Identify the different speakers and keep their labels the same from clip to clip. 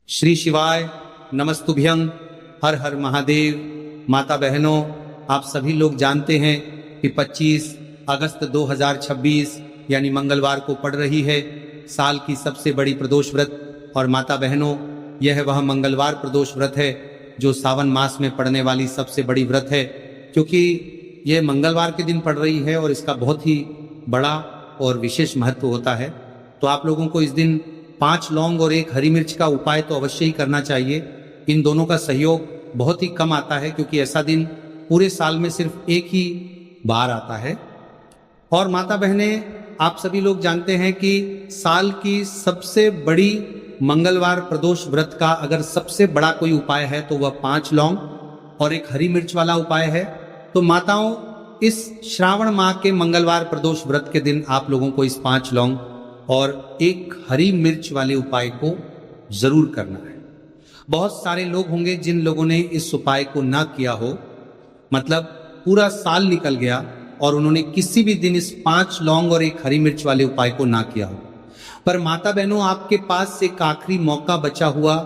Speaker 1: श्री शिवाय नमस्तुभ्यं। हर हर महादेव। माता बहनों, आप सभी लोग जानते हैं कि 25 अगस्त 2026 यानी मंगलवार को पड़ रही है साल की सबसे बड़ी प्रदोष व्रत। और माता बहनों, यह वह मंगलवार प्रदोष व्रत है जो सावन मास में पड़ने वाली सबसे बड़ी व्रत है, क्योंकि यह मंगलवार के दिन पड़ रही है और इसका बहुत ही बड़ा और विशेष महत्व होता है। तो आप लोगों को इस दिन 5 लौंग और 1 हरी मिर्च का उपाय तो अवश्य ही करना चाहिए। इन दोनों का सहयोग बहुत ही कम आता है, क्योंकि ऐसा दिन पूरे साल में सिर्फ एक ही बार आता है। और माता बहनें, आप सभी लोग जानते हैं कि साल की सबसे बड़ी मंगलवार प्रदोष व्रत का अगर सबसे बड़ा कोई उपाय है तो वह 5 लौंग और 1 हरी मिर्च वाला उपाय है। तो माताओं, इस श्रावण माह के मंगलवार प्रदोष व्रत के दिन आप लोगों को इस 5 लौंग और 1 हरी मिर्च वाले उपाय को जरूर करना है। बहुत सारे लोग होंगे जिन लोगों ने इस उपाय को ना किया हो, मतलब पूरा साल निकल गया और उन्होंने किसी भी दिन इस 5 लौंग और 1 हरी मिर्च वाले उपाय को ना किया हो। पर माता बहनों, आपके पास एक आखिरी मौका बचा हुआ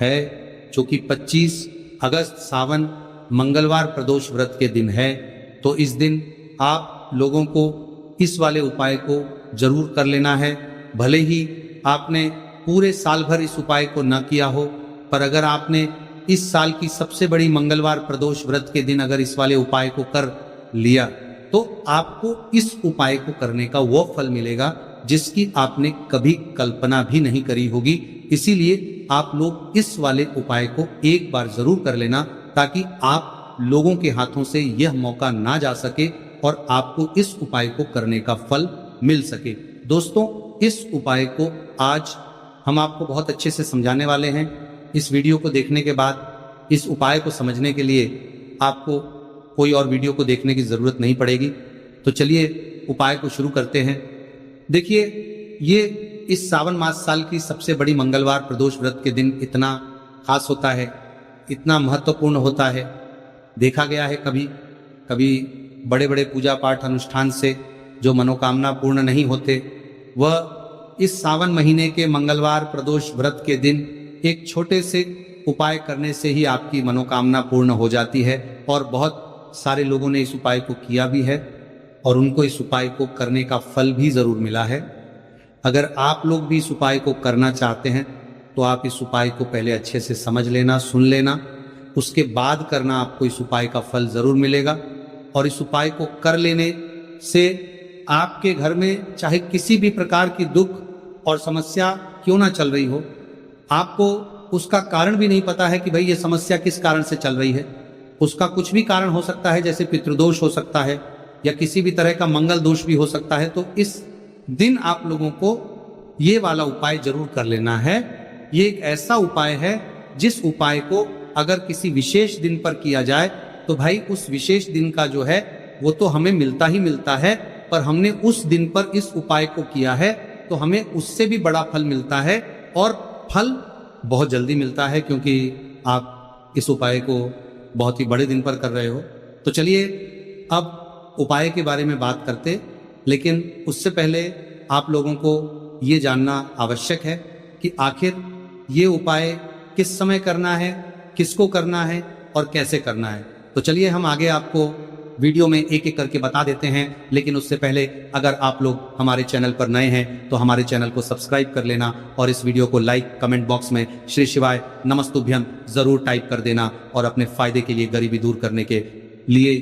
Speaker 1: है, जो कि 25 अगस्त सावन मंगलवार प्रदोष व्रत के दिन है। तो इस दिन आप लोगों को इस वाले उपाय को जरूर कर लेना है। भले ही आपने पूरे साल भर इस उपाय को न किया हो, पर अगर आपने इस साल की सबसे बड़ी मंगलवार प्रदोष व्रत के दिन अगर इस वाले उपाय को कर लिया तो आपको इस उपाय को करने का वो फल मिलेगा जिसकी आपने कभी कल्पना भी नहीं करी होगी। इसीलिए आप लोग इस वाले उपाय को एक बार जरूर कर लेना, ताकि आप लोगों के हाथों से यह मौका ना जा सके और आपको इस उपाय को करने का फल मिल सके। दोस्तों, इस उपाय को आज हम आपको बहुत अच्छे से समझाने वाले हैं। इस वीडियो को देखने के बाद इस उपाय को समझने के लिए आपको कोई और वीडियो को देखने की जरूरत नहीं पड़ेगी। तो चलिए उपाय को शुरू करते हैं। देखिए, ये इस सावन मास साल की सबसे बड़ी मंगलवार प्रदोष व्रत के दिन इतना खास होता है, इतना महत्वपूर्ण होता है। देखा गया है कभी कभी बड़े बड़े पूजा पाठ अनुष्ठान से जो मनोकामना पूर्ण नहीं होते, वह इस सावन महीने के मंगलवार प्रदोष व्रत के दिन एक छोटे से उपाय करने से ही आपकी मनोकामना पूर्ण हो जाती है। और बहुत सारे लोगों ने इस उपाय को किया भी है और उनको इस उपाय को करने का फल भी जरूर मिला है। अगर आप लोग भी इस उपाय को करना चाहते हैं तो आप इस उपाय को पहले अच्छे से समझ लेना, सुन लेना, उसके बाद करना, आपको इस उपाय का फल जरूर मिलेगा। और इस उपाय को कर लेने से आपके घर में चाहे किसी भी प्रकार की दुख और समस्या क्यों ना चल रही हो, आपको उसका कारण भी नहीं पता है कि भाई ये समस्या किस कारण से चल रही है। उसका कुछ भी कारण हो सकता है, जैसे पितृदोष हो सकता है या किसी भी तरह का मंगल दोष भी हो सकता है। तो इस दिन आप लोगों को ये वाला उपाय जरूर कर लेना है। ये एक ऐसा उपाय है जिस उपाय को अगर किसी विशेष दिन पर किया जाए तो भाई उस विशेष दिन का जो है वो तो हमें मिलता ही मिलता है, पर हमने उस दिन पर इस उपाय को किया है तो हमें उससे भी बड़ा फल मिलता है, और फल बहुत जल्दी मिलता है, क्योंकि आप इस उपाय को बहुत ही बड़े दिन पर कर रहे हो। तो चलिए अब उपाय के बारे में बात करते, लेकिन उससे पहले आप लोगों को ये जानना आवश्यक है कि आखिर ये उपाय किस समय करना है, किसको करना है और कैसे करना है। तो चलिए हम आगे आपको वीडियो में एक एक करके बता देते हैं। लेकिन उससे पहले अगर आप लोग हमारे चैनल पर नए हैं तो हमारे चैनल को सब्सक्राइब कर लेना और इस वीडियो को लाइक, कमेंट बॉक्स में श्री शिवाय नमस्तुभ्यं जरूर टाइप कर देना, और अपने फायदे के लिए, गरीबी दूर करने के लिए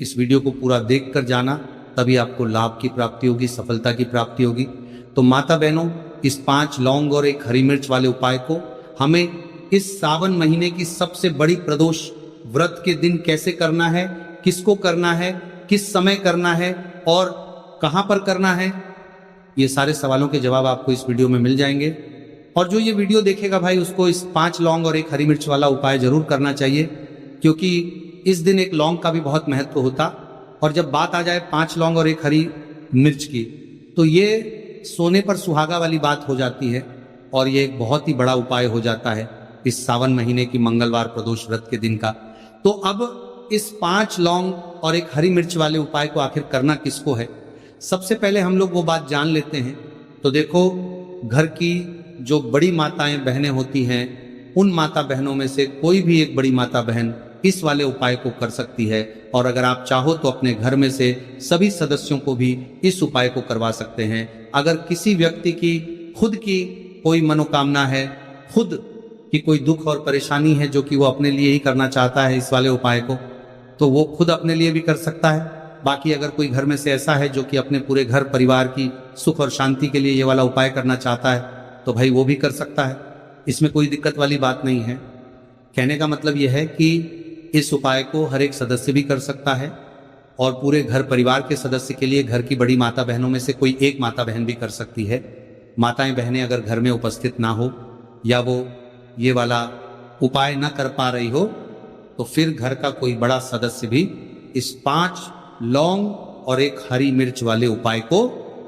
Speaker 1: इस वीडियो को पूरा देख कर जाना, तभी आपको लाभ की प्राप्ति होगी, सफलता की प्राप्ति होगी। तो माता बहनों, इस 5 लौंग और 1 हरी मिर्च वाले उपाय को हमें इस सावन महीने की सबसे बड़ी प्रदोष व्रत के दिन कैसे करना है, किसको करना है, किस समय करना है और कहां पर करना है, ये सारे सवालों के जवाब आपको इस वीडियो में मिल जाएंगे। और जो ये वीडियो देखेगा भाई, उसको इस 5 लौंग और 1 हरी मिर्च वाला उपाय जरूर करना चाहिए, क्योंकि इस दिन 1 लौंग का भी बहुत महत्व होता। और जब बात आ जाए 5 लौंग और 1 हरी मिर्च की, तो ये सोने पर सुहागा वाली बात हो जाती है और ये एक बहुत ही बड़ा उपाय हो जाता है इस सावन महीने की मंगलवार प्रदोष व्रत के दिन का। तो अब इस 5 लौंग और 1 हरी मिर्च वाले उपाय को आखिर करना किसको है, सबसे पहले हम लोग वो बात जान लेते हैं। तो देखो, घर की जो बड़ी माताएं बहनें होती हैं उन माता बहनों में से कोई भी एक बड़ी माता बहन इस वाले उपाय को कर सकती है। और अगर आप चाहो तो अपने घर में से सभी सदस्यों को भी इस उपाय को करवा सकते हैं। अगर किसी व्यक्ति की खुद की कोई मनोकामना है, खुद की कोई दुख और परेशानी है जो कि वो अपने लिए ही करना चाहता है इस वाले उपाय को, तो वो खुद अपने लिए भी कर सकता है। बाकी अगर कोई घर में से ऐसा है जो कि अपने पूरे घर परिवार की सुख और शांति के लिए ये वाला उपाय करना चाहता है, तो भाई वो भी कर सकता है। इसमें कोई दिक्कत वाली बात नहीं है। कहने का मतलब यह है कि इस उपाय को हर एक सदस्य भी कर सकता है और पूरे घर परिवार के सदस्य के लिए घर की बड़ी माता बहनों में से कोई एक माता बहन भी कर सकती है। माताएं बहनें अगर घर में उपस्थित ना हो या वो ये वाला उपाय ना कर पा रही हो, तो फिर घर का कोई बड़ा सदस्य भी इस 5 लौंग और एक हरी मिर्च वाले उपाय को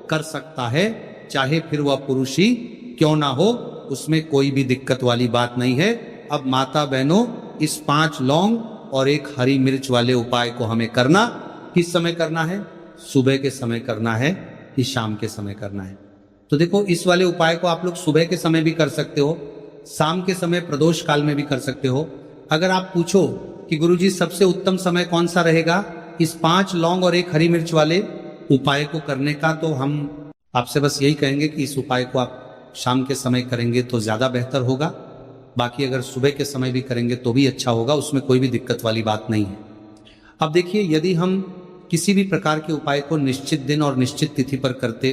Speaker 1: कर सकता है, चाहे फिर वह पुरुष ही क्यों ना हो, उसमें कोई भी दिक्कत वाली बात नहीं है। अब माता बहनों, इस 5 लौंग और एक हरी मिर्च वाले उपाय को हमें करना किस समय करना है? सुबह के समय करना है कि शाम के समय करना है? तो देखो, इस वाले उपाय को आप लोग सुबह के समय भी कर सकते हो, शाम के समय प्रदोष काल में भी कर सकते हो। अगर आप पूछो कि गुरुजी सबसे उत्तम समय कौन सा रहेगा इस 5 लौंग और एक हरी मिर्च वाले उपाय को करने का, तो हम आपसे बस यही कहेंगे कि इस उपाय को आप शाम के समय करेंगे तो ज्यादा बेहतर होगा। बाकी अगर सुबह के समय भी करेंगे तो भी अच्छा होगा, उसमें कोई भी दिक्कत वाली बात नहीं है। अब देखिए, यदि हम किसी भी प्रकार के उपाय को निश्चित दिन और निश्चित तिथि पर करते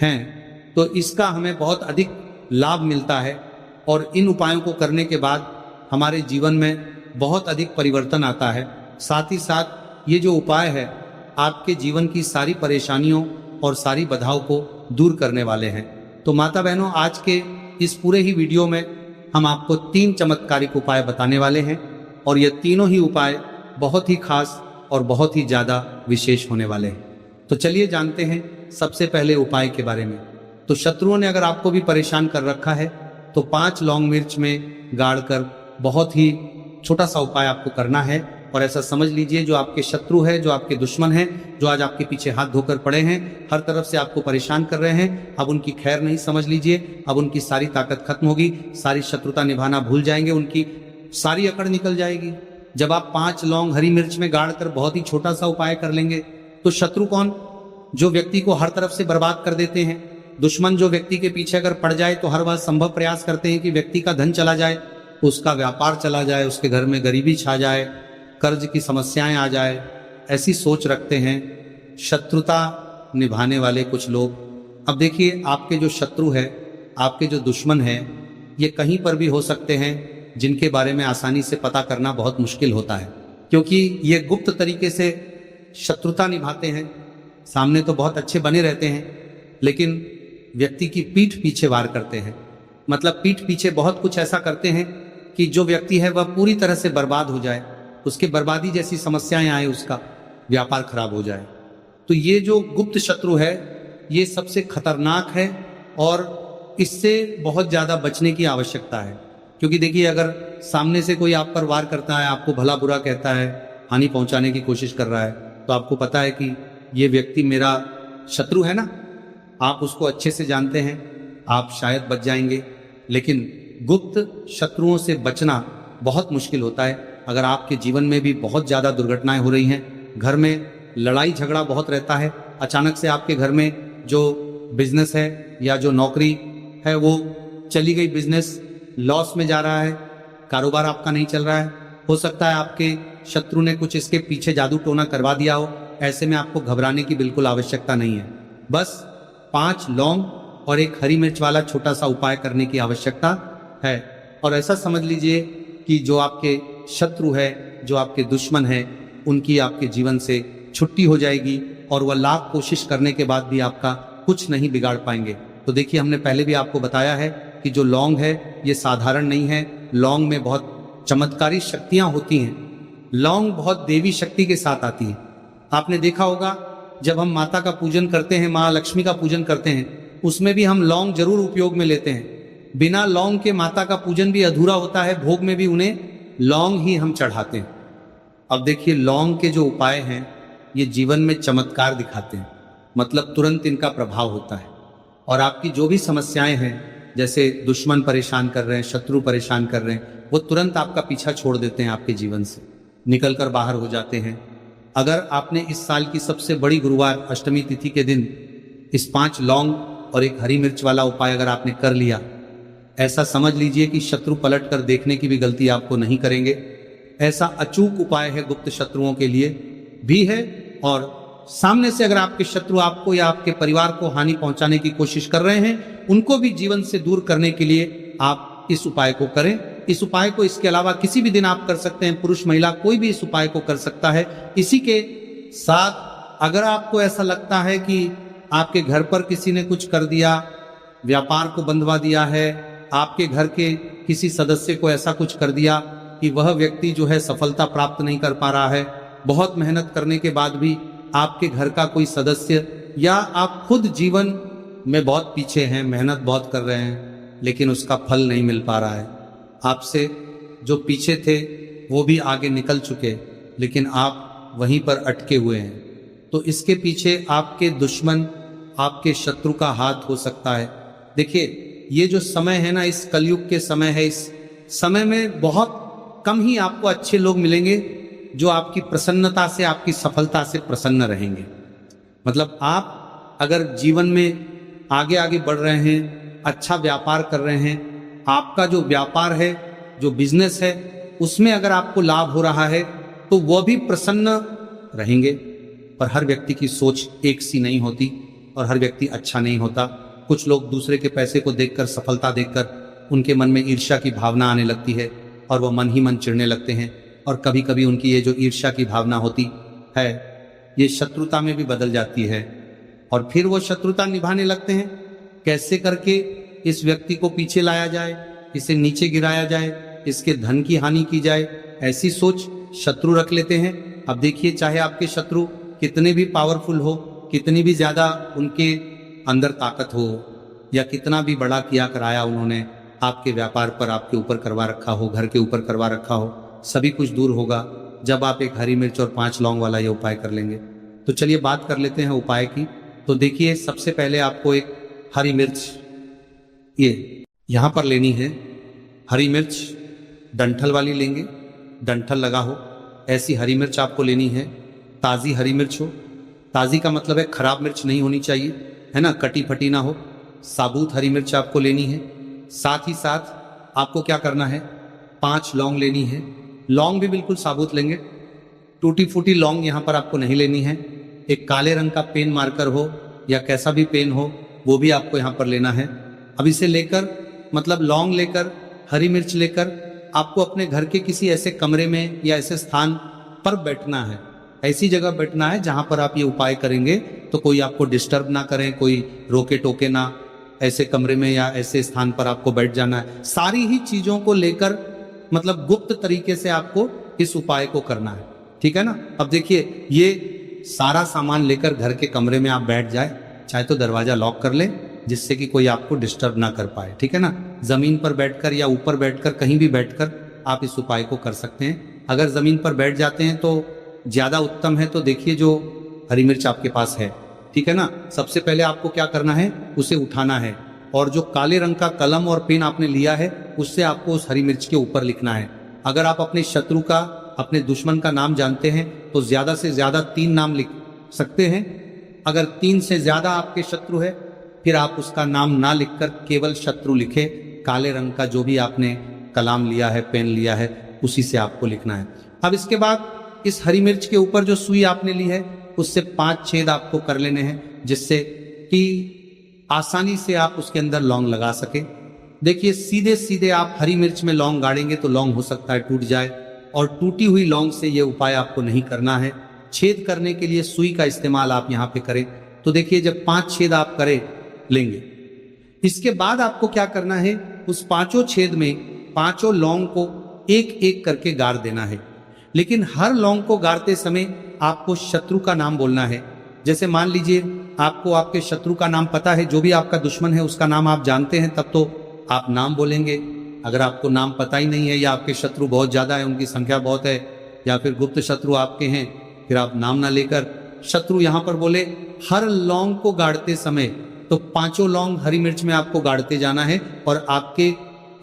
Speaker 1: हैं तो इसका हमें बहुत अधिक लाभ मिलता है और इन उपायों को करने के बाद हमारे जीवन में बहुत अधिक परिवर्तन आता है। साथ ही साथ ये जो उपाय है आपके जीवन की सारी परेशानियों और सारी बाधाओं को दूर करने वाले हैं। तो माता बहनों, आज के इस पूरे ही वीडियो में हम आपको 3 चमत्कारिक उपाय बताने वाले हैं और ये तीनों ही उपाय बहुत ही खास और बहुत ही ज्यादा विशेष होने वाले हैं। तो चलिए जानते हैं सबसे पहले उपाय के बारे में। तो शत्रुओं ने अगर आपको भी परेशान कर रखा है तो 5 लौंग मिर्च में गाड़कर बहुत ही छोटा सा उपाय आपको करना है। और ऐसा समझ लीजिए, जो आपके शत्रु है, जो आपके दुश्मन है, जो आज आपके पीछे हाथ धोकर पड़े हैं, हर तरफ से आपको परेशान कर रहे हैं, अब उनकी खैर नहीं समझ लीजिए। अब उनकी सारी ताकत खत्म होगी, सारी शत्रुता निभाना भूल जाएंगे, उनकी सारी अकड़ निकल जाएगी। जब आप 5 लौंग हरी मिर्च में गाड़कर बहुत ही छोटा सा उपाय कर लेंगे तो शत्रु कौन? जो व्यक्ति को हर तरफ से बर्बाद कर देते हैं। दुश्मन जो व्यक्ति के पीछे अगर पड़ जाए तो हर बार संभव प्रयास करते हैं कि व्यक्ति का धन चला जाए, उसका व्यापार चला जाए, उसके घर में गरीबी छा जाए, कर्ज की समस्याएं आ जाए, ऐसी सोच रखते हैं शत्रुता निभाने वाले कुछ लोग। अब देखिए, आपके जो शत्रु है, आपके जो दुश्मन है, ये कहीं पर भी हो सकते हैं, जिनके बारे में आसानी से पता करना बहुत मुश्किल होता है, क्योंकि ये गुप्त तरीके से शत्रुता निभाते हैं। सामने तो बहुत अच्छे बने रहते हैं, लेकिन व्यक्ति की पीठ पीछे वार करते हैं। मतलब पीठ पीछे बहुत कुछ ऐसा करते हैं कि जो व्यक्ति है वह पूरी तरह से बर्बाद हो जाए, उसके बर्बादी जैसी समस्याएं आए, उसका व्यापार खराब हो जाए। तो ये जो गुप्त शत्रु है ये सबसे खतरनाक है और इससे बहुत ज्यादा बचने की आवश्यकता है। क्योंकि देखिए, अगर सामने से कोई आप पर वार करता है, आपको भला बुरा कहता है, हानि पहुंचाने की कोशिश कर रहा है, तो आपको पता है कि ये व्यक्ति मेरा शत्रु है ना, आप उसको अच्छे से जानते हैं, आप शायद बच जाएंगे। लेकिन गुप्त शत्रुओं से बचना बहुत मुश्किल होता है। अगर आपके जीवन में भी बहुत ज्यादा दुर्घटनाएं हो रही हैं, घर में लड़ाई झगड़ा बहुत रहता है, अचानक से आपके घर में जो बिजनेस है या जो नौकरी है वो चली गई, बिजनेस लॉस में जा रहा है, कारोबार आपका नहीं चल रहा है, हो सकता है आपके शत्रु ने कुछ इसके पीछे जादू टोना करवा दिया हो। ऐसे में आपको घबराने की बिल्कुल आवश्यकता नहीं है। बस 5 लौंग और एक हरी मिर्च वाला छोटा सा उपाय करने की आवश्यकता है। और ऐसा समझ लीजिए कि जो आपके शत्रु है, जो आपके दुश्मन है, उनकी आपके जीवन से छुट्टी हो जाएगी और वह लाख कोशिश करने के बाद भी आपका कुछ नहीं बिगाड़ पाएंगे। तो देखिए, हमने पहले भी आपको बताया है कि जो लौंग है ये साधारण नहीं है। लौंग में बहुत चमत्कारी शक्तियां होती हैं। लौंग बहुत देवी शक्ति के साथ आती है। आपने देखा होगा, जब हम माता का पूजन करते हैं, माँ लक्ष्मी का पूजन करते हैं, उसमें भी हम लौंग जरूर उपयोग में लेते हैं। बिना लौंग के माता का पूजन भी अधूरा होता है, भोग में भी उन्हें लौंग ही हम चढ़ाते हैं। अब देखिए, लौंग के जो उपाय हैं ये जीवन में चमत्कार दिखाते हैं, मतलब तुरंत इनका प्रभाव होता है और आपकी जो भी समस्याएं हैं जैसे दुश्मन परेशान कर रहे हैं, शत्रु परेशान कर रहे हैं, वो तुरंत आपका पीछा छोड़ देते हैं, आपके जीवन से निकल कर बाहर हो जाते हैं। अगर आपने इस साल की सबसे बड़ी गुरुवार अष्टमी तिथि के दिन इस 5 लौंग और एक हरी मिर्च वाला उपाय अगर आपने कर लिया, ऐसा समझ लीजिए कि शत्रु पलट कर देखने की भी गलती आपको नहीं करेंगे। ऐसा अचूक उपाय है, गुप्त शत्रुओं के लिए भी है, और सामने से अगर आपके शत्रु आपको या आपके परिवार को हानि पहुंचाने की कोशिश कर रहे हैं, उनको भी जीवन से दूर करने के लिए आप इस उपाय को करें। इस उपाय को इसके अलावा किसी भी दिन आप कर सकते हैं, पुरुष महिला कोई भी इस उपाय को कर सकता है। इसी के साथ अगर आपको ऐसा लगता है कि आपके घर पर किसी ने कुछ कर दिया, व्यापार को बंधवा दिया है, आपके घर के किसी सदस्य को ऐसा कुछ कर दिया कि वह व्यक्ति जो है सफलता प्राप्त नहीं कर पा रहा है, बहुत मेहनत करने के बाद भी आपके घर का कोई सदस्य या आप खुद जीवन में बहुत पीछे हैं, मेहनत बहुत कर रहे हैं, लेकिन उसका फल नहीं मिल पा रहा है, आपसे जो पीछे थे वो भी आगे निकल चुके, लेकिन आप वहीं पर अटके हुए हैं, तो इसके पीछे आपके दुश्मन, आपके शत्रु का हाथ हो सकता है। देखिए, ये जो समय है ना, इस कलयुग के समय है, इस समय में बहुत कम ही आपको अच्छे लोग मिलेंगे जो आपकी प्रसन्नता से, आपकी सफलता से प्रसन्न रहेंगे। मतलब आप अगर जीवन में आगे आगे बढ़ रहे हैं, अच्छा व्यापार कर रहे हैं, आपका जो व्यापार है, जो बिजनेस है, उसमें अगर आपको लाभ हो रहा है तो वह भी प्रसन्न रहेंगे। पर हर व्यक्ति की सोच एक सी नहीं होती और हर व्यक्ति अच्छा नहीं होता। कुछ लोग दूसरे के पैसे को देखकर, सफलता देखकर उनके मन में ईर्ष्या की भावना आने लगती है और वह मन ही मन चिढ़ने लगते हैं, और कभी कभी उनकी ये जो ईर्ष्या की भावना होती है ये शत्रुता में भी बदल जाती है, और फिर वो शत्रुता निभाने लगते हैं। कैसे करके इस व्यक्ति को पीछे लाया जाए, इसे नीचे गिराया जाए, इसके धन की हानि की जाए, ऐसी सोच शत्रु रख लेते हैं। अब देखिए, चाहे आपके शत्रु कितने भी पावरफुल हो, कितनी भी ज्यादा उनके अंदर ताकत हो, या कितना भी बड़ा किया कराया उन्होंने आपके व्यापार पर, आपके ऊपर करवा रखा हो, घर के ऊपर करवा रखा हो, सभी कुछ दूर होगा जब आप एक हरी मिर्च और 5 लौंग वाला ये उपाय कर लेंगे। तो चलिए बात कर लेते हैं उपाय की। तो देखिए, सबसे पहले आपको एक हरी मिर्च ये यहाँ पर लेनी है। हरी मिर्च डंठल वाली लेंगे, डंठल लगा हो ऐसी हरी मिर्च आपको लेनी है। ताज़ी हरी मिर्च हो, ताज़ी का मतलब है खराब मिर्च नहीं होनी चाहिए, है ना, कटी फटी ना हो। साबुत हरी मिर्च आपको लेनी है। साथ ही साथ आपको क्या करना है, 5 लौंग लेनी है। लौंग भी बिल्कुल साबुत लेंगे, टूटी फूटी लौंग यहाँ पर आपको नहीं लेनी है। एक काले रंग का पेन मार्कर हो या कैसा भी पेन हो, वो भी आपको यहाँ पर लेना है। अब इसे लेकर, मतलब लौंग लेकर, हरी मिर्च लेकर, आपको अपने घर के किसी ऐसे कमरे में या ऐसे स्थान पर बैठना है, ऐसी जगह बैठना है जहां पर आप ये उपाय करेंगे तो कोई आपको डिस्टर्ब ना करें, कोई रोके टोके ना। ऐसे कमरे में या ऐसे स्थान पर आपको बैठ जाना है। सारी ही चीजों को लेकर, मतलब गुप्त तरीके से आपको इस उपाय को करना है, ठीक है ना। अब देखिए, ये सारा सामान लेकर घर के कमरे में आप बैठ जाए, चाहे तो दरवाजा लॉक कर ले जिससे कि कोई आपको डिस्टर्ब ना कर पाए, ठीक है ना। जमीन पर बैठकर या ऊपर बैठकर, कहीं भी बैठकर आप इस उपाय को कर सकते हैं। अगर जमीन पर बैठ जाते हैं तो ज्यादा उत्तम है। तो देखिए, जो हरी मिर्च आपके पास है, ठीक है ना, सबसे पहले आपको क्या करना है, उसे उठाना है, और जो काले रंग का कलम और पेन आपने लिया है उससे आपको उस हरी मिर्च के ऊपर लिखना है। अगर आप अपने शत्रु का, अपने दुश्मन का नाम जानते हैं तो ज्यादा से ज्यादा 3 नाम लिख सकते हैं। अगर 3 से ज्यादा आपके शत्रु है, फिर आप उसका नाम ना लिखकर केवल शत्रु लिखे। काले रंग का जो भी आपने कलाम लिया है, पेन लिया है, उसी से आपको लिखना है। अब इसके बाद इस हरी मिर्च के ऊपर जो सुई आपने ली है उससे 5 छेद आपको कर लेने हैं, जिससे कि आसानी से आप उसके अंदर लौंग लगा सके। देखिए, सीधे सीधे आप हरी मिर्च में लौंग गाड़ेंगे तो लौंग हो सकता है टूट जाए, और टूटी हुई लौंग से ये उपाय आपको नहीं करना है। छेद करने के लिए सुई का इस्तेमाल आप यहाँ पे करें। तो देखिए, जब 5 छेद आप करें लेंगे, इसके बाद आपको क्या करना है, उस 5 छेद में 5 लौंग को एक एक करके गाड़ देना है। लेकिन हर लौंग को गाड़ते समय आपको शत्रु का नाम बोलना है। जैसे मान लीजिए आपको आपके शत्रु का नाम पता है, जो भी आपका दुश्मन है उसका नाम आप जानते हैं, तब तो आप नाम बोलेंगे। अगर आपको नाम पता ही नहीं है, या आपके शत्रु बहुत ज्यादा है, उनकी संख्या बहुत है, या फिर गुप्त शत्रु आपके हैं, फिर आप नाम ना लेकर शत्रु यहाँ पर बोले। हर लौंग को गाड़ते समय तो 5 लौंग हरी मिर्च में आपको गाड़ते जाना है और आपके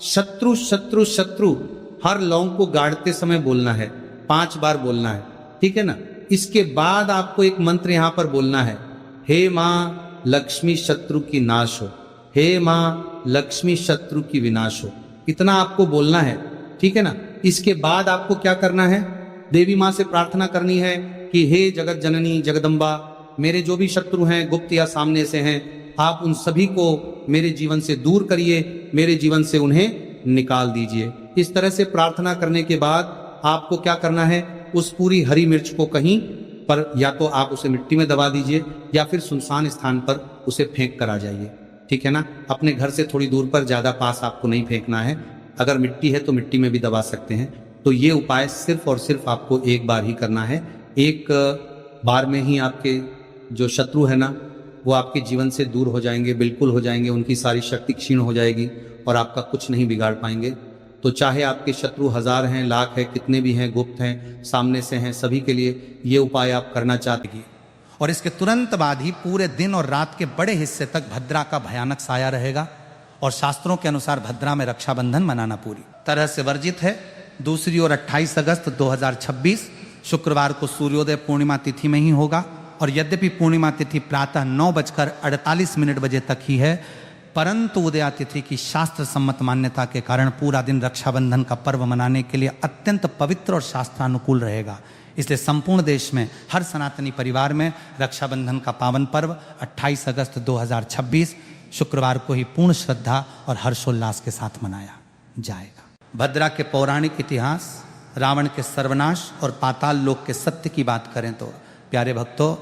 Speaker 1: शत्रु शत्रु शत्रु हर लौंग को गाड़ते समय बोलना है, 5 बार बोलना है, ठीक है ना। इसके बाद आपको एक मंत्र यहां पर बोलना है, हे मां लक्ष्मी शत्रु की नाश हो, हे मां लक्ष्मी शत्रु की विनाश हो, इतना आपको बोलना है, ठीक है ना। इसके बाद आपको क्या करना है, देवी मां से प्रार्थना करनी है कि हे जगत जननी जगदम्बा, मेरे जो भी शत्रु हैं गुप्त या सामने से हैं, आप उन सभी को मेरे जीवन से दूर करिए, मेरे जीवन से उन्हें निकाल दीजिए। इस तरह से प्रार्थना करने के बाद आपको क्या करना है, उस पूरी हरी मिर्च को कहीं पर या तो आप उसे मिट्टी में दबा दीजिए या फिर सुनसान स्थान पर उसे फेंक कर आ जाइए, ठीक है ना। अपने घर से थोड़ी दूर पर, ज्यादा पास आपको नहीं फेंकना है। अगर मिट्टी है तो मिट्टी में भी दबा सकते हैं। तो ये उपाय सिर्फ और सिर्फ आपको एक बार ही करना है। एक बार में ही आपके जो शत्रु है ना वो आपके जीवन से दूर हो जाएंगे, बिल्कुल हो जाएंगे, उनकी सारी शक्ति क्षीण हो जाएगी और आपका कुछ नहीं बिगाड़ पाएंगे। तो चाहे आपके शत्रु 1000 हैं, लाख है, कितने भी हैं, गुप्त हैं, सामने से हैं, सभी के लिए ये उपाय आप करना चाहते हैं।
Speaker 2: और इसके तुरंत बाद ही पूरे दिन और रात के बड़े हिस्से तक भद्रा का भयानक साया रहेगा और शास्त्रों के अनुसार भद्रा में रक्षाबंधन मनाना पूरी तरह से वर्जित है। दूसरी ओर 28 अगस्त 2026 शुक्रवार को सूर्योदय पूर्णिमा तिथि में ही होगा और यद्यपि पूर्णिमा तिथि प्रातः 9:48 बजे तक ही है, परंतु उदया तिथि की शास्त्र सम्मत मान्यता के कारण पूरा दिन रक्षाबंधन का पर्व मनाने के लिए अत्यंत पवित्र और शास्त्रानुकूल रहेगा। इसलिए संपूर्ण देश में हर सनातनी परिवार में रक्षाबंधन का पावन पर्व 28 अगस्त 2026 शुक्रवार को ही पूर्ण श्रद्धा और हर्षोल्लास के साथ मनाया जाएगा। भद्रा के पौराणिक इतिहास, रावण के सर्वनाश और पाताल लोक के सत्य की बात करें तो प्यारे भक्तों,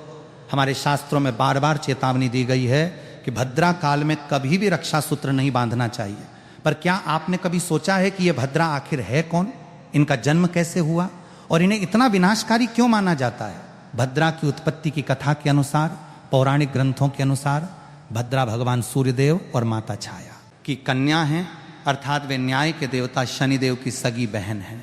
Speaker 2: हमारे शास्त्रों में बार बार चेतावनी दी गई है कि भद्रा काल में कभी भी रक्षा सूत्र नहीं बांधना चाहिए। पर क्या आपने कभी सोचा है कि यह भद्रा आखिर है कौन, इनका जन्म कैसे हुआ और इन्हें इतना विनाशकारी क्यों माना जाता है? भद्रा की उत्पत्ति की कथा के अनुसार, पौराणिक ग्रंथों के अनुसार भद्रा भगवान सूर्यदेव और माता छाया की कन्या हैं, अर्थात वे न्याय के देवता शनिदेव की सगी बहन हैं।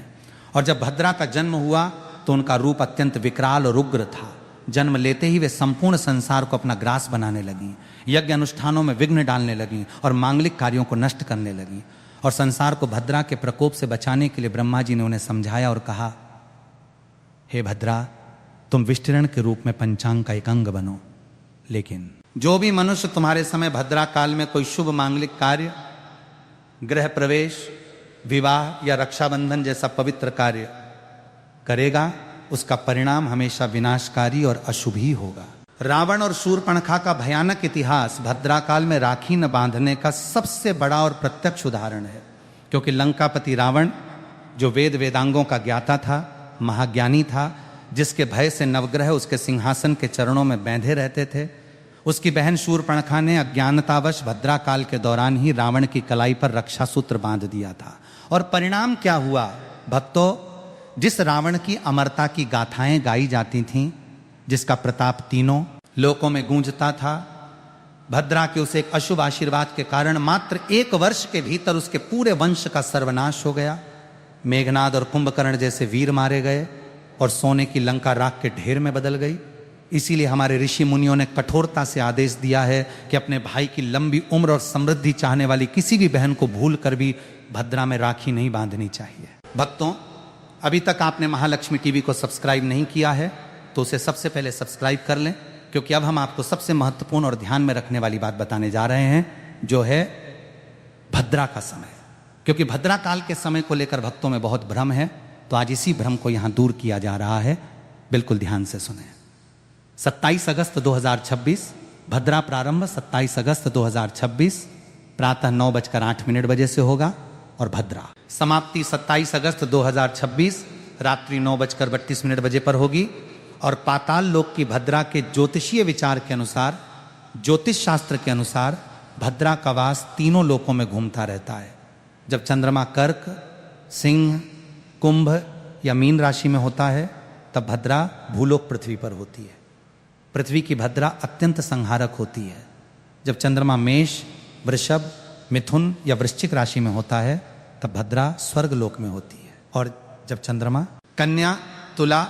Speaker 2: और जब भद्रा का जन्म हुआ तो उनका रूप अत्यंत विकराल और उग्र था। जन्म लेते ही वे संपूर्ण संसार को अपना ग्रास बनाने लगीं, यज्ञ अनुष्ठानों में विघ्न डालने लगीं और मांगलिक कार्यों को नष्ट करने लगीं। और संसार को भद्रा के प्रकोप से बचाने के लिए ब्रह्मा जी ने उन्हें समझाया और कहा, हे भद्रा, तुम विष्टिरण के रूप में पंचांग का एक अंग बनो। लेकिन जो भी मनुष्य तुम्हारे समय भद्रा काल में कोई शुभ मांगलिक कार्य, गृह प्रवेश, विवाह या रक्षाबंधन जैसा पवित्र कार्य करेगा, उसका परिणाम हमेशा विनाशकारी और अशुभ ही होगा। रावण और शूर्पणखा का भयानक इतिहास भद्रा काल में राखी न बांधने का सबसे बड़ा और प्रत्यक्ष उदाहरण है। क्योंकि लंकापति रावण, जो वेद वेदांगों का ज्ञाता था, महाज्ञानी था, जिसके भय से नवग्रह उसके सिंहासन के चरणों में बैंधे रहते थे, उसकी बहन शूर्पणखा ने अज्ञानतावश भद्रा काल के दौरान ही रावण की कलाई पर रक्षा सूत्र बांध दिया था। और परिणाम क्या हुआ भक्तों? जिस रावण की अमरता की गाथाएं गाई जाती थीं, जिसका प्रताप तीनों लोकों में गूंजता था, भद्रा के उस एक अशुभ आशीर्वाद के कारण मात्र 1 वर्ष के भीतर उसके पूरे वंश का सर्वनाश हो गया। मेघनाद और कुंभकर्ण जैसे वीर मारे गए और सोने की लंका राख के ढेर में बदल गई। इसीलिए हमारे ऋषि मुनियों ने कठोरता से आदेश दिया है कि अपने भाई की लंबी उम्र और समृद्धि चाहने वाली किसी भी बहन को भूल कर भी भद्रा में राखी नहीं बांधनी चाहिए। भक्तों, अभी तक आपने महालक्ष्मी टीवी को सब्सक्राइब नहीं किया है तो उसे सबसे पहले सब्सक्राइब कर लें, क्योंकि अब हम आपको सबसे महत्वपूर्ण और ध्यान में रखने वाली बात बताने जा रहे हैं, जो है भद्रा का समय। क्योंकि भद्रा काल के समय को लेकर भक्तों में बहुत भ्रम है, तो आज इसी भ्रम को यहां दूर किया जा रहा है। बिल्कुल ध्यान से सुने। 27 अगस्त 2026 भद्रा प्रारंभ 27 अगस्त 2026 प्रातः 9:08 बजे से होगा और भद्रा समाप्ति 27 अगस्त 2026 रात्रि 9:32 बजे पर होगी। और पाताल लोक की भद्रा के ज्योतिषीय विचार के अनुसार, ज्योतिष शास्त्र के अनुसार भद्रा का वास तीनों लोकों में घूमता रहता है। जब चंद्रमा कर्क, सिंह, कुंभ या मीन राशि में होता है तब भद्रा भूलोक पृथ्वी पर होती है। पृथ्वी की भद्रा अत्यंत संहारक होती है। जब चंद्रमा मेष, वृषभ, मिथुन या वृश्चिक राशि में होता है तब भद्रा स्वर्ग लोक में होती है। और जब चंद्रमा कन्या, तुला,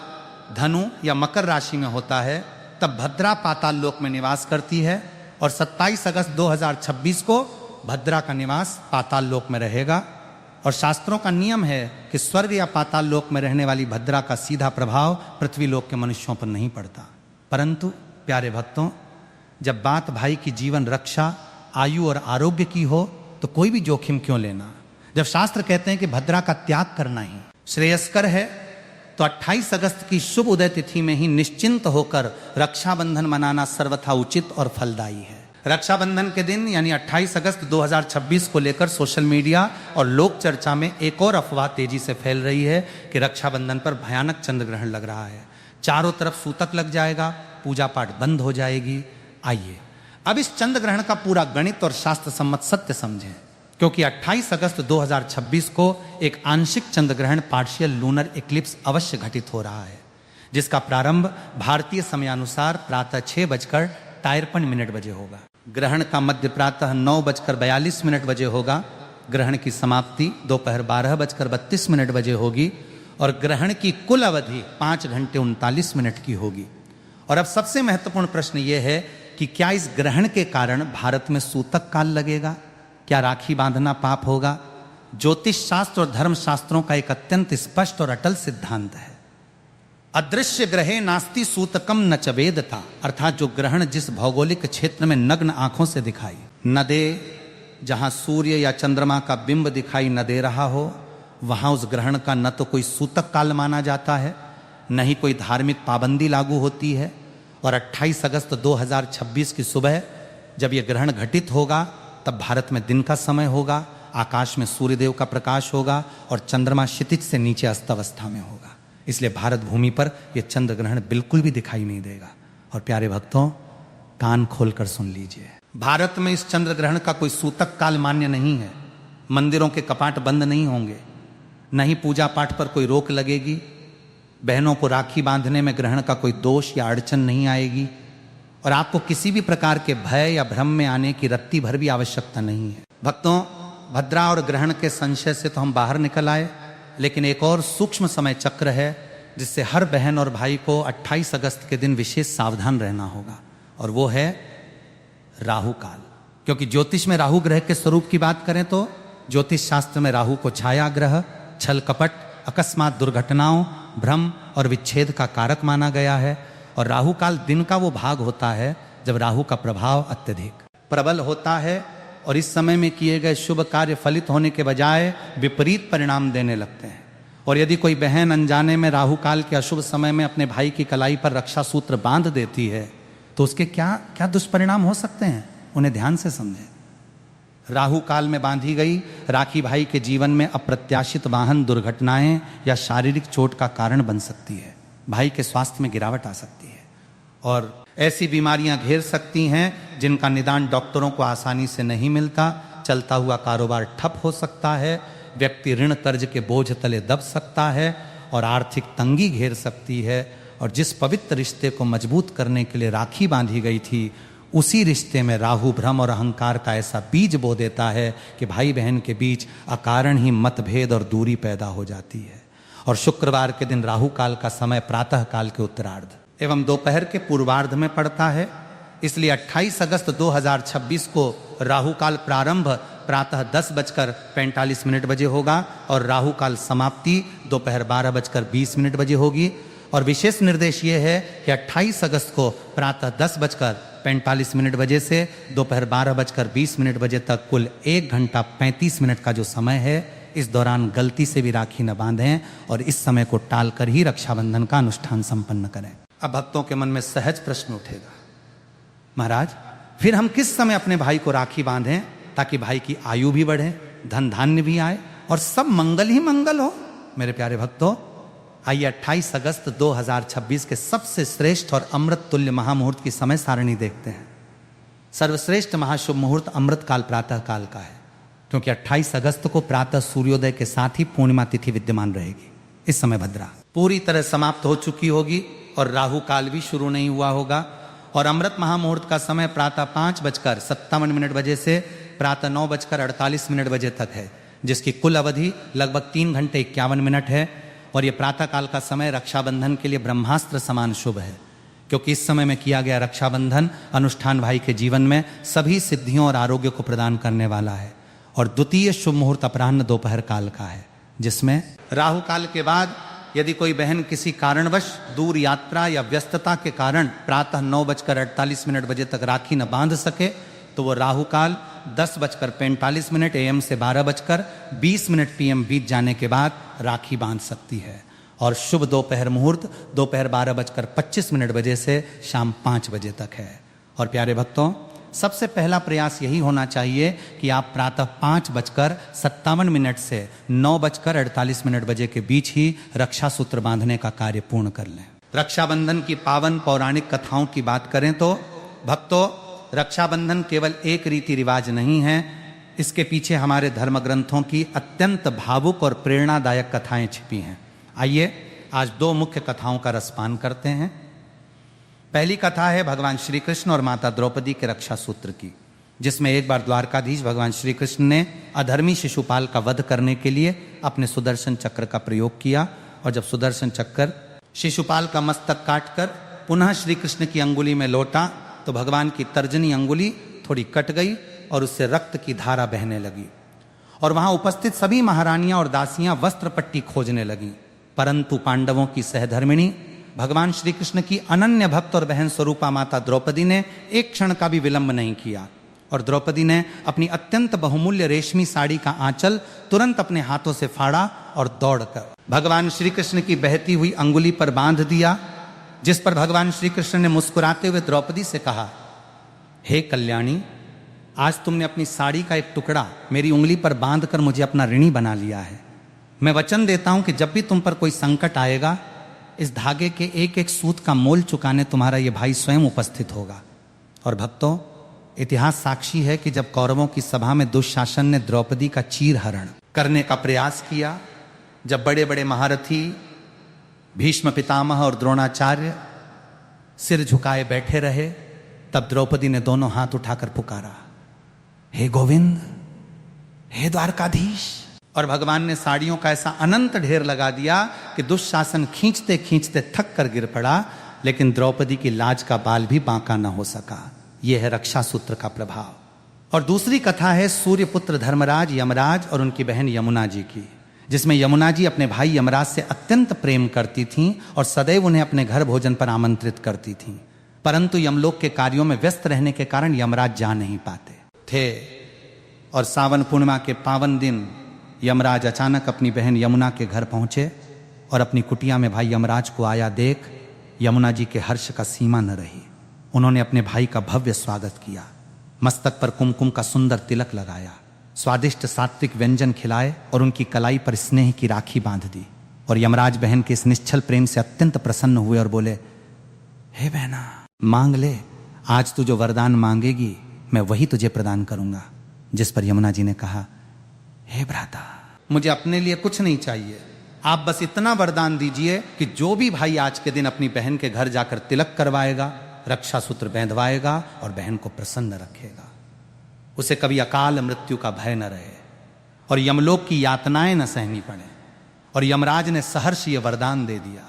Speaker 2: धनु या मकर राशि में होता है तब भद्रा पाताल लोक में निवास करती है और 27 अगस्त 2026 को भद्रा का निवास पाताल लोक में रहेगा। और शास्त्रों का नियम है कि स्वर्ग या पाताल लोक में रहने वाली भद्रा का सीधा प्रभाव पृथ्वी लोक के मनुष्यों पर नहीं पड़ता। परंतु प्यारे भक्तों, जब बात भाई की जीवन रक्षा, आयु और आरोग्य की हो तो कोई भी जोखिम क्यों लेना। जब शास्त्र कहते हैं कि भद्रा का त्याग करना ही श्रेयस्कर है, तो 28 अगस्त की शुभ उदय तिथि में ही निश्चिंत होकर रक्षाबंधन मनाना सर्वथा उचित और फलदायी है। रक्षाबंधन के दिन यानी 28 अगस्त 2026 को लेकर सोशल मीडिया और लोक चर्चा में एक और अफवाह तेजी से फैल रही है कि रक्षाबंधन पर भयानक चंद्र ग्रहण लग रहा है, चारों तरफ सूतक लग जाएगा, पूजा पाठ बंद हो जाएगी। आइए अब इस चंद्र ग्रहण का पूरा गणित और शास्त्र सम्मत सत्य समझें, क्योंकि 28 अगस्त 2026 को एक आंशिक चंद्र ग्रहण पार्शियल लूनर इक्लिप्स अवश्य घटित हो रहा है, जिसका प्रारंभ भारतीय समयानुसार प्रातः 6:53 होगा। ग्रहण का मध्य प्रातः 9:42 बजे होगा। ग्रहण की समाप्ति दोपहर 12:32 होगी और ग्रहण की कुल अवधि 5 घंटे 39 मिनट की होगी। और अब सबसे महत्वपूर्ण प्रश्न यह है कि क्या इस ग्रहण के कारण भारत में सूतक काल लगेगा? क्या राखी बांधना पाप होगा? ज्योतिष शास्त्र और धर्म शास्त्रों का एक अत्यंत स्पष्ट और अटल सिद्धांत है, अदृश्य ग्रहे नास्ति सूतकम न च वेदता, अर्थात जो ग्रहण जिस भौगोलिक क्षेत्र में नग्न आंखों से दिखाई न दे, जहां सूर्य या चंद्रमा का बिंब दिखाई न दे रहा हो, वहां उस ग्रहण का न तो कोई सूतक काल माना जाता है, न ही कोई धार्मिक पाबंदी लागू होती है। और 28 अगस्त 2026 की सुबह जब यह ग्रहण घटित होगा तब भारत में दिन का समय होगा, आकाश में सूर्यदेव का प्रकाश होगा और चंद्रमा क्षितिज से नीचे अस्तवस्था में होगा। इसलिए भारत भूमि पर यह चंद्र ग्रहण बिल्कुल भी दिखाई नहीं देगा। और प्यारे भक्तों, कान खोलकर सुन लीजिए, भारत में इस चंद्र ग्रहण का कोई सूतक काल मान्य नहीं है। मंदिरों के कपाट बंद नहीं होंगे, न ही पूजा पाठ पर कोई रोक लगेगी। बहनों को राखी बांधने में ग्रहण का कोई दोष या अड़चन नहीं आएगी और आपको किसी भी प्रकार के भय या भ्रम में आने की रत्ती भर भी आवश्यकता नहीं है। भक्तों, भद्रा और ग्रहण के संशय से तो हम बाहर निकल आए, लेकिन एक और सूक्ष्म समय चक्र है जिससे हर बहन और भाई को 28 अगस्त के दिन विशेष सावधान रहना होगा, और वो है राहु काल। क्योंकि ज्योतिष में राहु ग्रह के स्वरूप की बात करें तो ज्योतिष शास्त्र में राहु को छाया ग्रह, छल कपट, अकस्मात दुर्घटनाओं, भ्रम और विच्छेद का कारक माना गया है। और राहु काल दिन का वो भाग होता है जब राहु का प्रभाव अत्यधिक प्रबल होता है और इस समय में किए गए शुभ कार्य फलित होने के बजाय विपरीत परिणाम देने लगते हैं। और यदि कोई बहन अनजाने में राहु काल के अशुभ समय में अपने भाई की कलाई पर रक्षा सूत्र बांध देती है तो उसके क्या क्या दुष्परिणाम हो सकते हैं, उन्हें ध्यान से समझें। राहु काल में बांधी गई राखी भाई के जीवन में अप्रत्याशित वाहन दुर्घटनाएं या शारीरिक चोट का कारण बन सकती है। भाई के स्वास्थ्य में गिरावट आ सकती है और ऐसी बीमारियां घेर सकती हैं जिनका निदान डॉक्टरों को आसानी से नहीं मिलता। चलता हुआ कारोबार ठप हो सकता है, व्यक्ति ऋण कर्ज के बोझ तले दब सकता है और आर्थिक तंगी घेर सकती है। और जिस पवित्र रिश्ते को मजबूत करने के लिए राखी बांधी गई थी, उसी रिश्ते में राहु भ्रम और अहंकार का ऐसा बीज बो देता है कि भाई बहन के बीच अकारण ही मतभेद और दूरी पैदा हो जाती है। और शुक्रवार के दिन राहु काल का समय प्रातः काल के उत्तरार्ध एवं दोपहर के पूर्वार्ध में पड़ता है। इसलिए 28 अगस्त 2026 को राहु काल प्रारंभ प्रातः 10:45 बजे होगा और राहु काल समाप्ति दोपहर 12:20 बजे होगी। और विशेष निर्देश ये है कि 28 अगस्त को प्रातः 10:45 बजे से दोपहर 12:20 बजे तक कुल 1 घंटा 35 मिनट का जो समय है, इस दौरान गलती से भी राखी न बांधें और इस समय को टालकर ही रक्षाबंधन का अनुष्ठान संपन्न करें। अब भक्तों के मन में सहज प्रश्न उठेगा, महाराज फिर हम किस समय अपने भाई को राखी बांधें ताकि भाई की आयु भी बढ़े, धन धान्य भी आए और सब मंगल ही मंगल हो? मेरे प्यारे भक्तों, आइए 28 अगस्त 2026 के सबसे श्रेष्ठ और अमृत तुल्य महामुहूर्त की समय सारणी देखते हैं। सर्वश्रेष्ठ महाशुभ मुहूर्त अमृत काल प्रातः काल का है, क्योंकि 28 अगस्त को प्रातः सूर्योदय के साथ ही पूर्णिमा तिथि विद्यमान रहेगी। इस समय भद्रा पूरी तरह समाप्त हो चुकी होगी और राहु काल भी शुरू नहीं हुआ होगा। और अमृत महामुहूर्त का समय प्रातः 5:57 बजे से प्रातः 9:48 बजे तक है, जिसकी कुल अवधि लगभग 3 घंटे 51 मिनट है। और यह प्रातः काल का समय रक्षाबंधन के लिए ब्रह्मास्त्र समान शुभ है, क्योंकि इस समय में किया गया रक्षाबंधन अनुष्ठान भाई के जीवन में सभी सिद्धियों और आरोग्य को प्रदान करने वाला है। और द्वितीय शुभ मुहूर्त अपराह्न दोपहर काल का है, जिसमें राहु काल के बाद यदि कोई बहन किसी कारणवश दूर यात्रा या व्यस्तता के कारण प्रातः 9:48 बजे तक राखी न बांध सके तो वो राहु काल 10:45 AM से 12:20 PM बीत जाने के बाद राखी बांध सकती है। और शुभ दोपहर मुहूर्त दोपहर 12:25 बजे से शाम 5 बजे तक है। और प्यारे भक्तों, सबसे पहला प्रयास यही होना चाहिए कि आप प्रातः 5:57 से 9:48 बजे के बीच ही रक्षा सूत्र बांधने का कार्य पूर्ण कर लें। रक्षाबंधन की पावन पौराणिक कथाओं की बात करें तो भक्तों, रक्षाबंधन केवल एक रीति रिवाज नहीं है, इसके पीछे हमारे धर्म ग्रंथों की अत्यंत भावुक और प्रेरणादायक कथाएं छिपी हैं। आइए आज दो मुख्य कथाओं का रसपान करते हैं। पहली कथा है भगवान श्री कृष्ण और माता द्रौपदी के रक्षा सूत्र की, जिसमें एक बार द्वारकाधीश भगवान श्री कृष्ण ने अधर्मी शिशुपाल का वध करने के लिए अपने सुदर्शन चक्र का प्रयोग किया। और जब सुदर्शन चक्र शिशुपाल का मस्तक काटकर पुनः श्री कृष्ण की अंगुली में लौटा तो भगवान की तर्जनी अंगुली थोड़ी कट गई और उससे रक्त की धारा बहने लगी। और वहां उपस्थित सभी महारानियां और दासियां वस्त्र पट्टी खोजने लगीं, परंतु पांडवों की सहधर्मिणी भगवान श्री कृष्ण की अनन्य भक्त और बहन स्वरूपा माता द्रौपदी ने एक क्षण का भी विलंब नहीं किया और द्रौपदी ने अपनी अत्यंत बहुमूल्य रेशमी साड़ी का आंचल तुरंत अपने हाथों से फाड़ा और दौड़कर भगवान श्री कृष्ण की बहती हुई अंगुली पर बांध दिया, जिस पर भगवान श्री कृष्ण ने मुस्कुराते हुए द्रौपदी से कहा, हे कल्याणी, आज तुमने अपनी साड़ी का एक टुकड़ा मेरी उंगली पर बांधकर मुझे अपना ऋणी बना लिया है। मैं वचन देता हूं कि जब भी तुम पर कोई संकट आएगा, इस धागे के एक एक सूत का मोल चुकाने तुम्हारा ये भाई स्वयं उपस्थित होगा। और भक्तों, इतिहास साक्षी है कि जब कौरवों की सभा में दुशासन ने द्रौपदी का चीरहरण करने का प्रयास किया, जब बड़े बड़े महारथी भीष्म पितामह और द्रोणाचार्य सिर झुकाए बैठे रहे, तब द्रौपदी ने दोनों हाथ उठाकर पुकारा, हे गोविंद, हे द्वारकाधीश। और भगवान ने साड़ियों का ऐसा अनंत ढेर लगा दिया कि दुशासन खींचते खींचते थक कर गिर पड़ा, लेकिन द्रौपदी की लाज का बाल भी बांका न हो सका। यह है रक्षा सूत्र का प्रभाव। और दूसरी कथा है सूर्यपुत्र धर्मराज यमराज और उनकी बहन यमुना जी की, जिसमें यमुना जी अपने भाई यमराज से अत्यंत प्रेम करती थीं और सदैव उन्हें अपने घर भोजन पर आमंत्रित करती थीं, परंतु यमलोक के कार्यों में व्यस्त रहने के कारण यमराज जा नहीं पाते थे। और सावन पूर्णिमा के पावन दिन यमराज अचानक अपनी बहन यमुना के घर पहुंचे और अपनी कुटिया में भाई यमराज को आया देख यमुना जी के हर्ष का सीमा न रही। उन्होंने अपने भाई का भव्य स्वागत किया, मस्तक पर कुमकुम का सुंदर तिलक लगाया, स्वादिष्ट सात्विक व्यंजन खिलाए और उनकी कलाई पर स्नेह की राखी बांध दी। और यमराज बहन के इस निश्चल प्रेम से अत्यंत प्रसन्न हुए और बोले, हे बहना, मांग ले, आज तू जो वरदान मांगेगी मैं वही तुझे प्रदान करूंगा। जिस पर यमुना जी ने कहा, हे भ्राता, मुझे अपने लिए कुछ नहीं चाहिए, आप बस इतना वरदान दीजिए कि जो भी भाई आज के दिन अपनी बहन के घर जाकर तिलक करवाएगा, रक्षा सूत्र बांधवाएगा और बहन को प्रसन्न रखेगा, उसे कभी अकाल मृत्यु का भय न रहे और यमलोक की यातनाएं न सहनी पड़े। और यमराज ने सहर्ष ये वरदान दे दिया।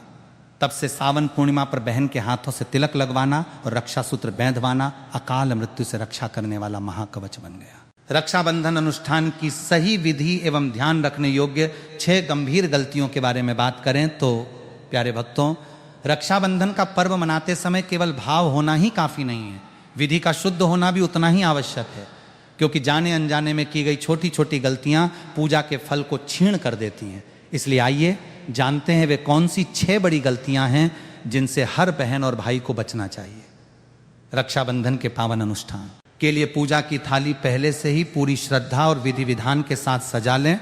Speaker 2: तब से सावन पूर्णिमा पर बहन के हाथों से तिलक लगवाना और रक्षा सूत्र बांधवाना अकाल मृत्यु से रक्षा करने वाला महाकवच बन गया। रक्षाबंधन अनुष्ठान की सही विधि एवं ध्यान रखने योग्य 6 गंभीर गलतियों के बारे में बात करें तो प्यारे भक्तों, रक्षाबंधन का पर्व मनाते समय केवल भाव होना ही काफी नहीं है, विधि का शुद्ध होना भी उतना ही आवश्यक है, क्योंकि जाने अनजाने में की गई छोटी छोटी गलतियां पूजा के फल को छीण कर देती हैं। इसलिए आइए जानते हैं वे कौन सी 6 बड़ी गलतियां हैं जिनसे हर बहन और भाई को बचना चाहिए। रक्षाबंधन के पावन अनुष्ठान के लिए पूजा की थाली पहले से ही पूरी श्रद्धा और विधि विधान के साथ सजा लें।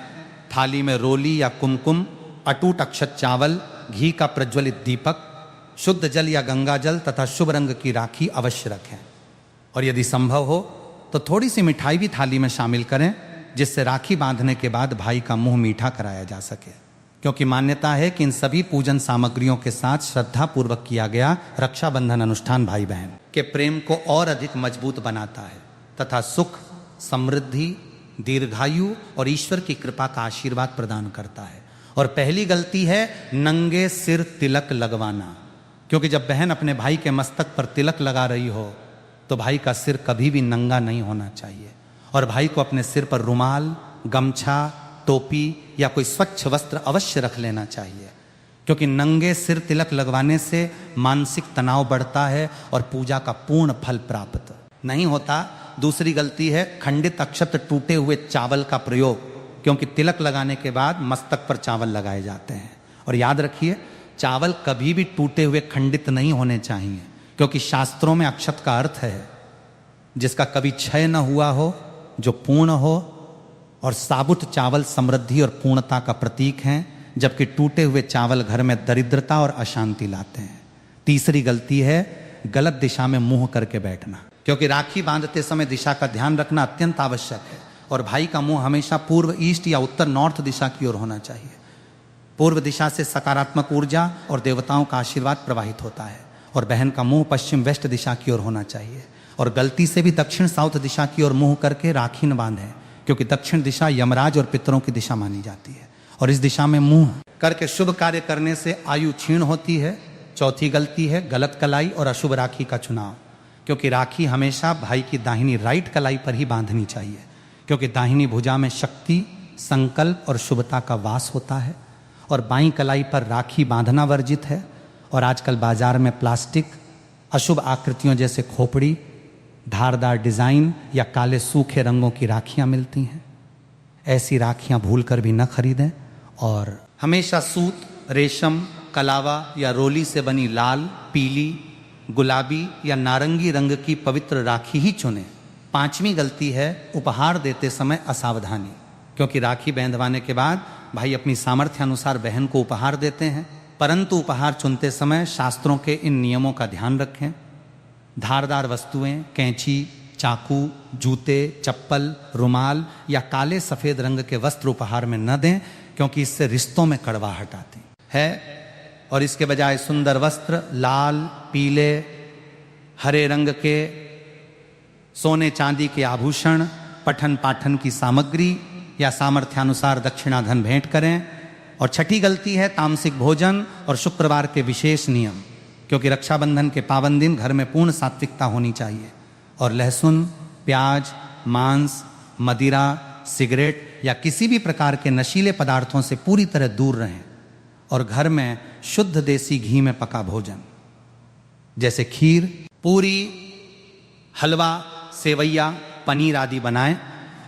Speaker 2: थाली में रोली या कुमकुम, अटूट अक्षत चावल, घी का प्रज्वलित दीपक, शुद्ध जल या गंगा जल तथा शुभ रंग की राखी अवश्य रखें। और यदि संभव हो तो थोड़ी सी मिठाई भी थाली में शामिल करें, जिससे राखी बांधने के बाद भाई का मुंह मीठा कराया जा सके, क्योंकि मान्यता है कि इन सभी पूजन सामग्रियों के साथ श्रद्धा पूर्वक किया गया रक्षाबंधन अनुष्ठान भाई बहन के प्रेम को और अधिक मजबूत बनाता है तथा सुख, समृद्धि, दीर्घायु और ईश्वर की कृपा का आशीर्वाद प्रदान करता है। और पहली गलती है नंगे सिर तिलक लगवाना। क्योंकि जब बहन अपने भाई के मस्तक पर तिलक लगा रही हो तो भाई का सिर कभी भी नंगा नहीं होना चाहिए, और भाई को अपने सिर पर रुमाल, गमछा, टोपी या कोई स्वच्छ वस्त्र अवश्य रख लेना चाहिए, क्योंकि नंगे सिर तिलक लगवाने से मानसिक तनाव बढ़ता है और पूजा का पूर्ण फल प्राप्त नहीं होता। दूसरी गलती है खंडित अक्षत टूटे हुए चावल का प्रयोग, क्योंकि तिलक लगाने के बाद मस्तक पर चावल लगाए जाते हैं। और याद रखिए, चावल कभी भी टूटे हुए खंडित नहीं होने चाहिए, क्योंकि शास्त्रों में अक्षत का अर्थ है जिसका कभी क्षय न हुआ हो, जो पूर्ण हो, और साबुत चावल समृद्धि और पूर्णता का प्रतीक हैं, जबकि टूटे हुए चावल घर में दरिद्रता और अशांति लाते हैं। तीसरी गलती है गलत दिशा में मुंह करके बैठना, क्योंकि राखी बांधते समय दिशा का ध्यान रखना अत्यंत आवश्यक है, और भाई का मुंह हमेशा पूर्व ईस्ट या उत्तर नॉर्थ दिशा की ओर होना चाहिए। पूर्व दिशा से सकारात्मक ऊर्जा और देवताओं का आशीर्वाद प्रवाहित होता है, और बहन का मुंह पश्चिम वेस्ट दिशा की ओर होना चाहिए। और गलती से भी दक्षिण साउथ दिशा की ओर मुंह करके राखी न बांधें, क्योंकि दक्षिण दिशा यमराज और पितरों की दिशा मानी जाती है, और इस दिशा में मुंह करके शुभ कार्य करने से आयु क्षीण होती है। चौथी गलती है गलत कलाई और अशुभ राखी का चुनाव, क्योंकि राखी हमेशा भाई की दाहिनी राइट कलाई पर ही बांधनी चाहिए, क्योंकि दाहिनी भुजा में शक्ति, संकल्प और शुभता का वास होता है, और बाईं कलाई पर राखी बांधना वर्जित है। और आजकल बाजार में प्लास्टिक, अशुभ आकृतियों जैसे खोपड़ी, धारदार डिजाइन या काले सूखे रंगों की राखियां मिलती हैं। ऐसी राखियां भूलकर भी न खरीदें, और हमेशा सूत, रेशम, कलावा या रोली से बनी लाल, पीली, गुलाबी या नारंगी रंग की पवित्र राखी ही चुनें। पांचवी गलती है उपहार देते समय असावधानी, क्योंकि राखी बांधवाने के बाद भाई अपनी सामर्थ्य अनुसार बहन को उपहार देते हैं, परंतु उपहार चुनते समय शास्त्रों के इन नियमों का ध्यान रखें। धारदार वस्तुएं, कैंची, चाकू, जूते, चप्पल, रुमाल या काले सफेद रंग के वस्त्र उपहार में न दें, क्योंकि इससे रिश्तों में कड़वाहट आती है। और इसके बजाय सुंदर वस्त्र, लाल, पीले, हरे रंग के, सोने चांदी के आभूषण, पठन पाठन की सामग्री या सामर्थ्यानुसार दक्षिणा धन भेंट करें। और छठी गलती है तामसिक भोजन और शुक्रवार के विशेष नियम, क्योंकि रक्षाबंधन के पावन दिन घर में पूर्ण सात्विकता होनी चाहिए, और लहसुन, प्याज, मांस, मदिरा, सिगरेट या किसी भी प्रकार के नशीले पदार्थों से पूरी तरह दूर रहें, और घर में शुद्ध देसी घी में पका भोजन जैसे खीर, पूरी, हलवा, सेवैया, पनीर आदि बनाएं।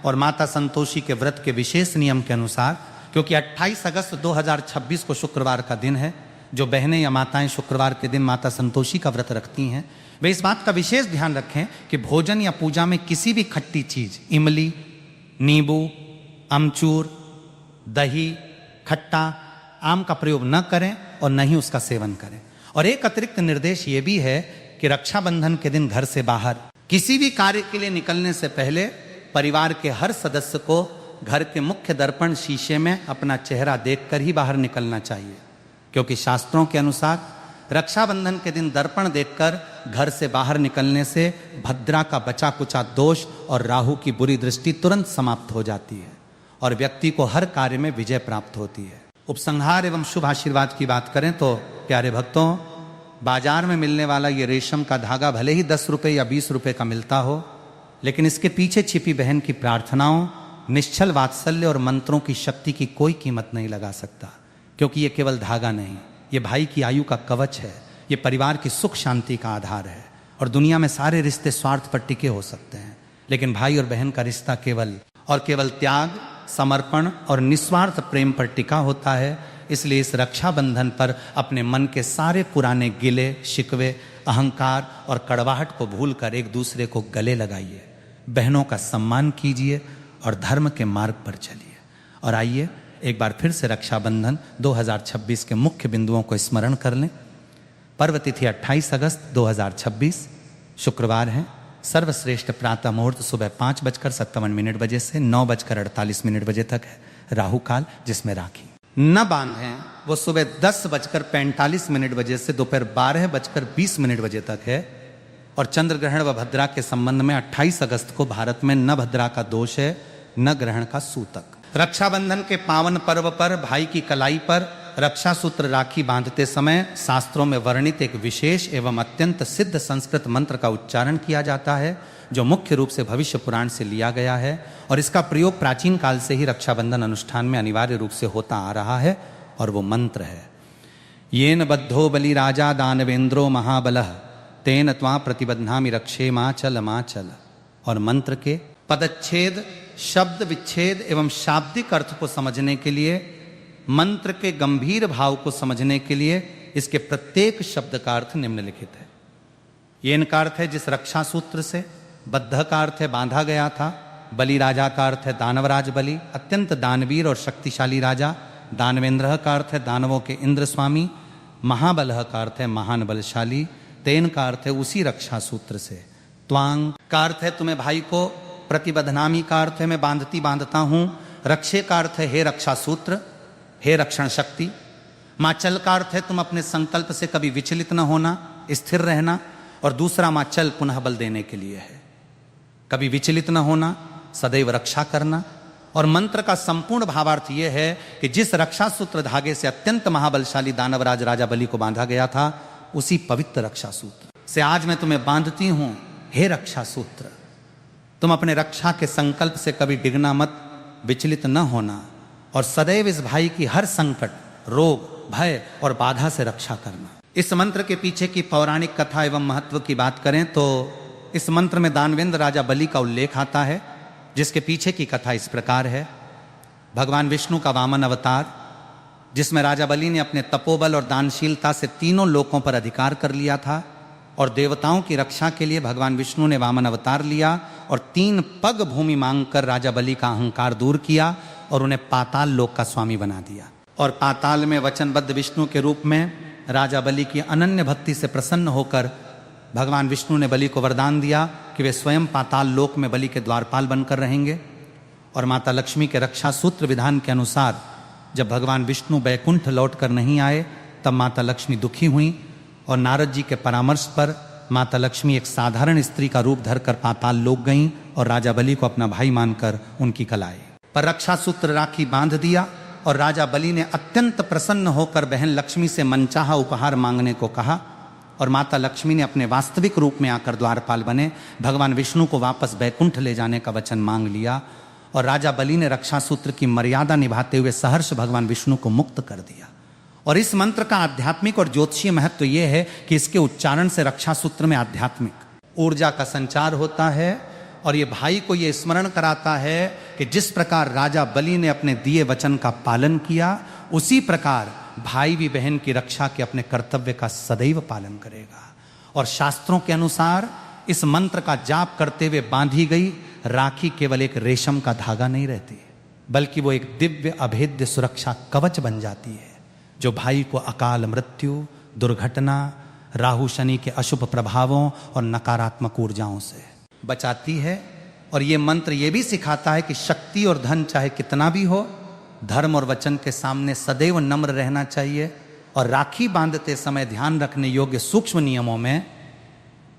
Speaker 2: और माता संतोषी के व्रत के विशेष नियम के अनुसार, क्योंकि 28 अगस्त 2026 को शुक्रवार का दिन है, जो बहनें या माताएं शुक्रवार के दिन माता संतोषी का व्रत रखती हैं, वे इस बात का विशेष ध्यान रखें कि भोजन या पूजा में किसी भी खट्टी चीज, इमली, नींबू, अमचूर, दही, खट्टा, आम का प्रयोग न करें और न ही उसका सेवन करें। और एक अतिरिक्त निर्देश ये भी है कि रक्षाबंधन के दिन घर से बाहर किसी भी कार्य के लिए निकलने से पहले परिवार के हर सदस्य को घर के मुख्य दर्पण शीशे में अपना चेहरा देखकर ही बाहर निकलना चाहिए, क्योंकि शास्त्रों के अनुसार रक्षाबंधन के दिन दर्पण देखकर घर से बाहर निकलने से भद्रा का बचा कुचा दोष और राहु की बुरी दृष्टि तुरंत समाप्त हो जाती है, और व्यक्ति को हर कार्य में विजय प्राप्त होती है। उपसंहार एवं शुभ आशीर्वाद की बात करें तो प्यारे भक्तों, बाजार में मिलने वाला ये रेशम का धागा भले ही 10 रुपये या 20 रुपये का मिलता हो, लेकिन इसके पीछे छिपी बहन की प्रार्थनाओं, निश्चल वात्सल्य और मंत्रों की शक्ति की कोई कीमत नहीं लगा सकता, क्योंकि ये केवल धागा नहीं, ये भाई की आयु का कवच है, ये परिवार की सुख शांति का आधार है। और दुनिया में सारे रिश्ते स्वार्थ पर टिके हो सकते हैं, लेकिन भाई और बहन का रिश्ता केवल त्याग, समर्पण और निस्वार्थ प्रेम पर टिका होता है। इसलिए इस रक्षाबंधन पर अपने मन के सारे पुराने गिले शिकवे, अहंकार और कड़वाहट को भूलकर एक दूसरे को गले लगाइए, बहनों का सम्मान कीजिए और धर्म के मार्ग पर चलिए। और आइए एक बार फिर से रक्षाबंधन 2026 के मुख्य बिंदुओं को स्मरण कर लें। पर्व तिथि 28 अगस्त 2026 शुक्रवार है। सर्वश्रेष्ठ प्रातः मुहूर्त सुबह 5:57 बजे से 9:48 बजे तक है। राहु काल जिसमें राखी न बांधें वो सुबह 10:45 बजे से दोपहर 12:20 बजे तक है। और चंद्र ग्रहण व भद्रा के संबंध में 28 अगस्त को भारत में न भद्रा का दोष है, न ग्रहण का सूतक। रक्षाबंधन के पावन पर्व पर भाई की कलाई पर रक्षा सूत्र राखी बांधते समय शास्त्रों में वर्णित एक विशेष एवं अत्यंत सिद्ध संस्कृत मंत्र का उच्चारण किया जाता है, जो मुख्य रूप से भविष्य पुराण से लिया गया है और इसका प्रयोग प्राचीन काल से ही रक्षाबंधन अनुष्ठान में अनिवार्य रूप से होता आ रहा है। और वो मंत्र है, येन बद्धो बलि राजा दानवेंद्रो महाबलः तेन त्वा प्रतिबध्नामि रक्षे मां चल। और मंत्र के पदच्छेद, शब्द विच्छेद एवं शाब्दिक अर्थ को समझने के लिए, मंत्र के गंभीर भाव को समझने के लिए इसके प्रत्येक शब्द का अर्थ निम्नलिखित है। येन का अर्थ है जिस रक्षा सूत्र से, बद्ध का अर्थ है बांधा गया था, बलि राजा का अर्थ है दानवराज बलि, अत्यंत दानवीर और शक्तिशाली राजा, दानवेंद्र का अर्थ है दानवों के इंद्र स्वामी, महाबलः का अर्थ है महान बलशाली, तेन का अर्थ है उसी रक्षा सूत्र से, त्वांग का अर्थ है तुम्हें भाई को, प्रतिबध्नामी का अर्थ है मैं बांधता हूं, रक्षे का अर्थ है हे रक्षा सूत्र, हे रक्षण शक्ति, माचल का अर्थ है तुम अपने संकल्प से कभी विचलित न होना, स्थिर रहना, और दूसरा माचल पुनः बल देने के लिए है, कभी विचलित न होना, सदैव रक्षा करना। और मंत्र का संपूर्ण भावार्थ यह है कि जिस रक्षा सूत्र धागे से अत्यंत महाबलशाली दानवराज राजा बलि को बांधा गया था, उसी पवित्र रक्षा सूत्र से आज मैं तुम्हें बांधती हूं, हे रक्षा सूत्र, तुम अपने रक्षा के संकल्प से कभी डिगना मत, विचलित न होना, और सदैव इस भाई की हर संकट, रोग, भय और बाधा से रक्षा करना। इस मंत्र के पीछे की पौराणिक कथा एवं महत्व की बात करें तो इस मंत्र में दानवेंद्र राजा बलि का उल्लेख आता है, जिसके पीछे की कथा इस प्रकार है। भगवान विष्णु का वामन अवतार, जिसमें राजा बलि ने अपने तपोबल और दानशीलता से तीनों लोकों पर अधिकार कर लिया था, और देवताओं की रक्षा के लिए भगवान विष्णु ने वामन अवतार लिया और 3 पग भूमि मांगकर राजा बलि का अहंकार दूर किया और उन्हें पाताल लोक का स्वामी बना दिया। और पाताल में वचनबद्ध विष्णु के रूप में राजा बलि की अनन्य भक्ति से प्रसन्न होकर भगवान विष्णु ने बलि को वरदान दिया कि वे स्वयं पाताल लोक में बलि के द्वारपाल बनकर रहेंगे। और माता लक्ष्मी के रक्षा सूत्र विधान के अनुसार जब भगवान विष्णु बैकुंठ लौटकर नहीं आए, तब माता लक्ष्मी दुखी हुई और नारद जी के परामर्श पर माता लक्ष्मी एक साधारण स्त्री का रूप धरकर पाताल लोक गईं और राजा बलि को अपना भाई मानकर उनकी कलाई पर रक्षा सूत्र राखी बांध दिया। और राजा बलि ने अत्यंत प्रसन्न होकर बहन लक्ष्मी से मनचाहा उपहार मांगने को कहा, और माता लक्ष्मी ने अपने वास्तविक रूप में आकर द्वारपाल बने भगवान विष्णु को वापस बैकुंठ ले जाने का वचन मांग लिया। और राजा बलि ने रक्षा सूत्र की मर्यादा निभाते हुए सहर्ष भगवान विष्णु को मुक्त कर दिया। और इस मंत्र का आध्यात्मिक और ज्योतिषीय महत्व यह है कि इसके उच्चारण से रक्षा सूत्र में आध्यात्मिक ऊर्जा का संचार होता है, और ये भाई को ये स्मरण कराता है कि जिस प्रकार राजा बलि ने अपने दिए वचन का पालन किया, उसी प्रकार भाई भी बहन की रक्षा के अपने कर्तव्य का सदैव पालन करेगा। और शास्त्रों के अनुसार इस मंत्र का जाप करते हुए बांधी गई राखी केवल एक रेशम का धागा नहीं रहती, बल्कि वो एक दिव्य अभेद्य सुरक्षा कवच बन जाती है, जो भाई को अकाल मृत्यु, दुर्घटना, राहु शनि के अशुभ प्रभावों और नकारात्मक ऊर्जाओं से बचाती है। और ये मंत्र ये भी सिखाता है कि शक्ति और धन चाहे कितना भी हो, धर्म और वचन के सामने सदैव नम्र रहना चाहिए। और राखी बांधते समय ध्यान रखने योग्य सूक्ष्म नियमों में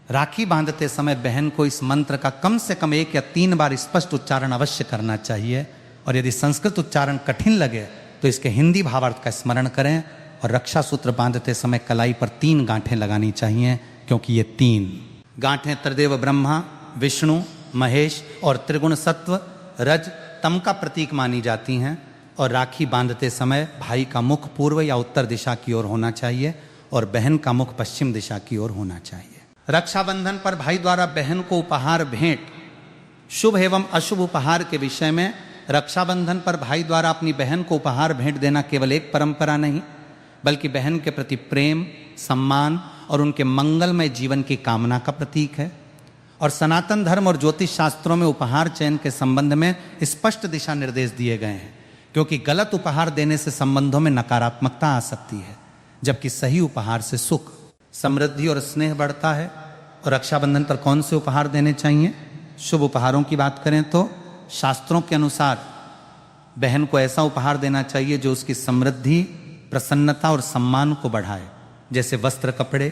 Speaker 2: राखी बांधते समय बहन को इस मंत्र का कम से कम 1 या 3 बार स्पष्ट उच्चारण अवश्य करना चाहिए। और यदि संस्कृत उच्चारण कठिन लगे तो इसके हिंदी भावार्थ का स्मरण करें। और रक्षा सूत्र बांधते समय कलाई पर 3 गांठें लगानी चाहिए, क्योंकि ये 3 गांठें त्रिदेव ब्रह्मा, विष्णु, महेश और त्रिगुण सत्व रज तम का प्रतीक मानी जाती हैं। और राखी बांधते समय भाई का मुख पूर्व या उत्तर दिशा की ओर होना चाहिए और बहन का मुख पश्चिम दिशा की ओर होना चाहिए। रक्षाबंधन पर भाई द्वारा बहन को उपहार भेंट, शुभ एवं अशुभ उपहार के विषय में रक्षाबंधन पर भाई द्वारा अपनी बहन को उपहार भेंट देना केवल एक परंपरा नहीं, बल्कि बहन के प्रति प्रेम, सम्मान और उनके मंगलमय जीवन की कामना का प्रतीक है। और सनातन धर्म और ज्योतिष शास्त्रों में उपहार चयन के संबंध में स्पष्ट दिशा निर्देश दिए गए हैं, क्योंकि गलत उपहार देने से संबंधों में नकारात्मकता आ सकती है, जबकि सही उपहार से सुख, समृद्धि और स्नेह बढ़ता है। और रक्षाबंधन पर कौन से उपहार देने चाहिए? शुभ उपहारों की बात करें तो शास्त्रों के अनुसार बहन को ऐसा उपहार देना चाहिए जो उसकी समृद्धि, प्रसन्नता और सम्मान को बढ़ाए, जैसे वस्त्र, कपड़े।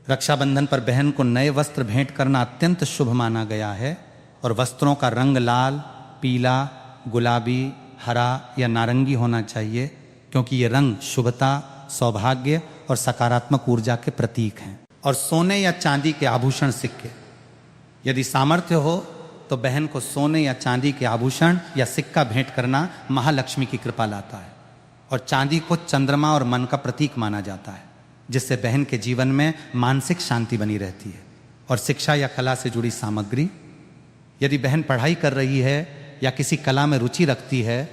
Speaker 2: रक्षाबंधन पर बहन को नए वस्त्र भेंट करना अत्यंत शुभ माना गया है। और वस्त्रों का रंग लाल, पीला, गुलाबी, हरा या नारंगी होना चाहिए। क्योंकि ये रंग शुभता, सौभाग्य और सकारात्मक ऊर्जा के प्रतीक हैं। और सोने या चांदी के आभूषण, सिक्के, यदि सामर्थ्य हो तो बहन को सोने या चांदी के आभूषण या सिक्का भेंट करना महालक्ष्मी की कृपा लाता है। और चांदी को चंद्रमा और मन का प्रतीक माना जाता है, जिससे बहन के जीवन में मानसिक शांति बनी रहती है। और शिक्षा या कला से जुड़ी सामग्री, यदि बहन पढ़ाई कर रही है या किसी कला में रुचि रखती है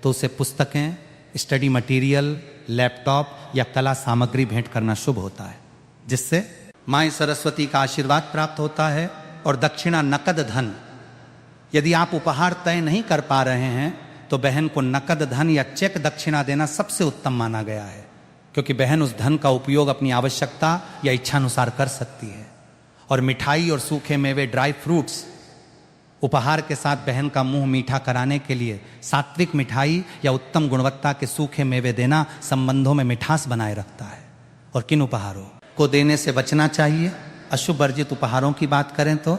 Speaker 2: तो उसे पुस्तकें, स्टडी मटेरियल, लैपटॉप या कला सामग्री भेंट करना शुभ होता है, जिससे माँ सरस्वती का आशीर्वाद प्राप्त होता है। और दक्षिणा, नकद धन, यदि आप उपहार तय नहीं कर पा रहे हैं तो बहन को नकद धन या चेक दक्षिणा देना सबसे उत्तम माना गया है, क्योंकि बहन उस धन का उपयोग अपनी आवश्यकता या इच्छानुसार कर सकती है। और मिठाई और सूखे मेवे, ड्राई फ्रूट्स, उपहार के साथ बहन का मुंह मीठा कराने के लिए सात्विक मिठाई या उत्तम गुणवत्ता के सूखे मेवे देना संबंधों में मिठास बनाए रखता है। और किन उपहारों को देने से बचना चाहिए? अशुभ वर्जित उपहारों की बात करें तो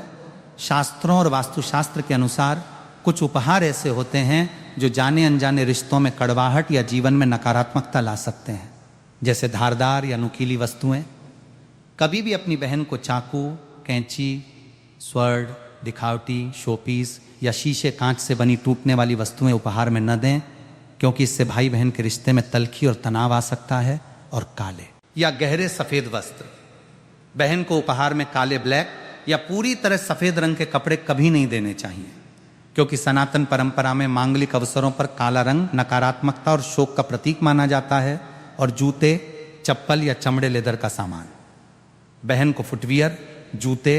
Speaker 2: शास्त्रों और वास्तुशास्त्र के अनुसार कुछ उपहार ऐसे होते हैं जो जाने अनजाने रिश्तों में कड़वाहट या जीवन में नकारात्मकता ला सकते हैं, जैसे धारदार या नुकीली वस्तुएं। कभी भी अपनी बहन को चाकू, कैंची, स्वर्ण, दिखावटी, शोपीस या शीशे कांच से बनी टूटने वाली वस्तुएं उपहार में न दें, क्योंकि इससे भाई बहन के रिश्ते में तल्खी और तनाव आ सकता है। और काले या गहरे सफेद वस्त्र, बहन को उपहार में काले, ब्लैक या पूरी तरह सफेद रंग के कपड़े कभी नहीं देने चाहिए, क्योंकि सनातन परंपरा में मांगलिक अवसरों पर काला रंग नकारात्मकता और शोक का प्रतीक माना जाता है। और जूते, चप्पल या चमड़े लेदर का सामान, बहन को फुटवियर, जूते,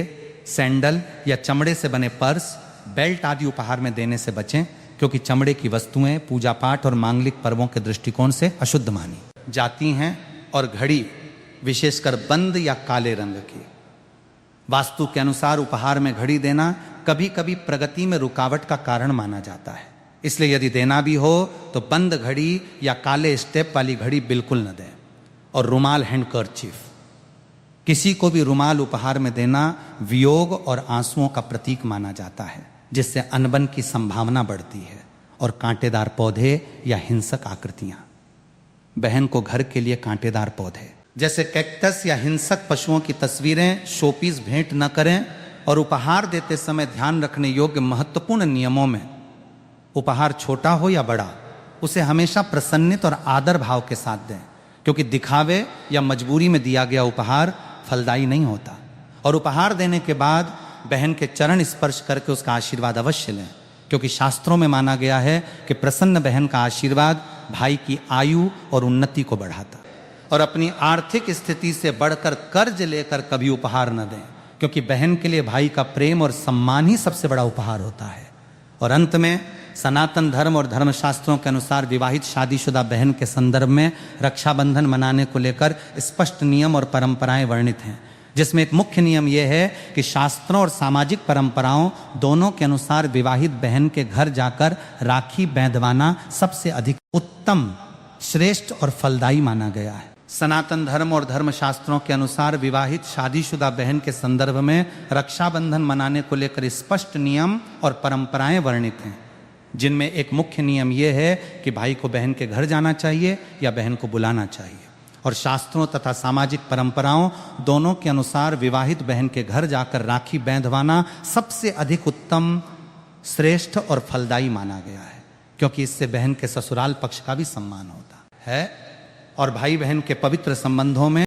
Speaker 2: सैंडल या चमड़े से बने पर्स, बेल्ट आदि उपहार में देने से बचें, क्योंकि चमड़े की वस्तुएं पूजा पाठ और मांगलिक पर्वों के दृष्टिकोण से अशुद्ध मानी जाती हैं। और घड़ी, विशेषकर बंद या काले रंग की, वास्तु के अनुसार उपहार में घड़ी देना कभी कभी प्रगति में रुकावट का कारण माना जाता है। इसलिए यदि देना भी हो तो बंद घड़ी या काले स्टेप वाली घड़ी बिल्कुल न दें। और रुमाल, हैंडकरचीफ, किसी को भी रुमाल उपहार में देना वियोग और आंसुओं का प्रतीक माना जाता है, जिससे अनबन की संभावना बढ़ती है। और कांटेदार पौधे या हिंसक आकृतियां, बहन को घर के लिए कांटेदार पौधे जैसे कैक्टस या हिंसक पशुओं की तस्वीरें, शोपीस भेंट न करें। और उपहार देते समय ध्यान रखने योग्य महत्वपूर्ण नियमों में, उपहार छोटा हो या बड़ा, उसे हमेशा प्रसन्नित और आदर भाव के साथ दें, क्योंकि दिखावे या मजबूरी में दिया गया उपहार फलदायी नहीं होता। और उपहार देने के बाद बहन के चरण स्पर्श करके उसका आशीर्वाद अवश्य लें, क्योंकि शास्त्रों में माना गया है कि प्रसन्न बहन का आशीर्वाद भाई की आयु और उन्नति को बढ़ाता। और अपनी आर्थिक स्थिति से बढ़कर कर्ज लेकर कभी उपहार न दें, क्योंकि बहन के लिए भाई का प्रेम और सम्मान ही सबसे बड़ा उपहार होता है। और अंत में सनातन धर्म और धर्मशास्त्रों के अनुसार विवाहित शादीशुदा बहन के संदर्भ में रक्षाबंधन मनाने को लेकर स्पष्ट नियम और परंपराएं वर्णित हैं, जिसमें एक मुख्य नियम यह है कि शास्त्रों और सामाजिक परंपराओं दोनों के अनुसार विवाहित बहन के घर जाकर राखी बांधवाना सबसे अधिक उत्तम, श्रेष्ठ और फलदायी माना गया है। सनातन धर्म और धर्मशास्त्रों के अनुसार विवाहित शादीशुदा बहन के संदर्भ में रक्षाबंधन मनाने को लेकर स्पष्ट नियम और परंपराएं वर्णित हैं, जिनमें एक मुख्य नियम यह है कि भाई को बहन के घर जाना चाहिए या बहन को बुलाना चाहिए। और शास्त्रों तथा सामाजिक परंपराओं दोनों के अनुसार विवाहित बहन के घर जाकर राखी बांधवाना सबसे अधिक उत्तम, श्रेष्ठ और फलदायी माना गया है, क्योंकि इससे बहन के ससुराल पक्ष का भी सम्मान होता है। और भाई बहन के पवित्र संबंधों में